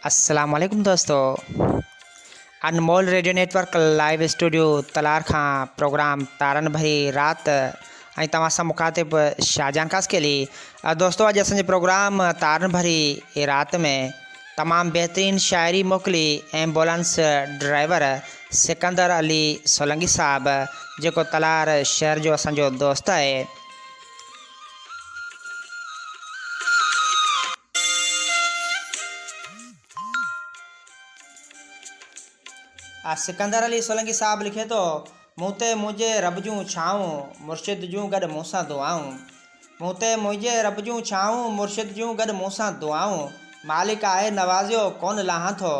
अस्सलाम वालेकुम दोस्तों। अनमोल रेडियो नेटवर्क लाइव स्टूडियो तलार खां प्रोग्राम तारन भरी रात ऐं तव्हां सां मुखातिब शाहजहान कासकेली। दोस्तों अॼु असांजे प्रोग्राम तारन भरी रात में तमामु बहितरीन शाइरी मोकिली एम्बुलेंस ड्राइवर सिकंदर अली सोलंगी साहब, जेको तलार शहर जो असांजो दोस्त आहे। सिकंदर अली सोलंगी साहब लिखे तो, मूं ते मुंहिंजे रब जूं छाऊं मुर्शिद जूं गॾु मूंसां दुआऊं। मूं ते मुंहिंजे रब जूं छाऊं मुर्शिद जूं गॾु मूंसां दुआऊं। मालिक आहे नवाज़ियो कोन लाहां थो,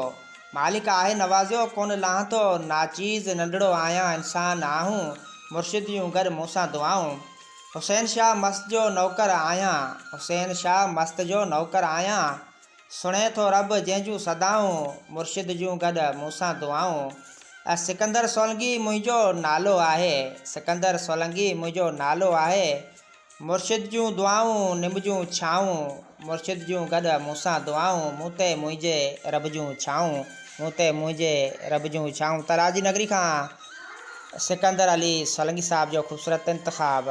मालिक आहे नवाज़ियो कोन लाहां थो। नाचीज़ नंढड़ो आहियां इंसान आहूं, मुर्शिद जूं गॾु मूंसां दुआऊं। हुसैन शाह मस्त जो नौकर आहियां, हुसैन शाह मस्त जो नौकर आहियां। सुणे थो रब जंहिंजूं सदाऊं, मुर्शिद जूं गॾु मूंसां दुआऊं। सिकंदर सोलंगी मुंहिंजो नालो आहे, सिकंदर सोलंगी मुंहिंजो नालो आहे। मुर्शिद जूं दुआऊं निम जूं छाऊं, मुर्शिद जूं गॾु मूंसां दुआऊं। मूं ते मुंहिंजे रब जूं छाऊं, मूं ते मुंहिंजे रब जूं छाऊं। तराजी नगरी खां सिकंदर अली सोलंगी साहब जो ख़ूबसूरत इंतख़ाब।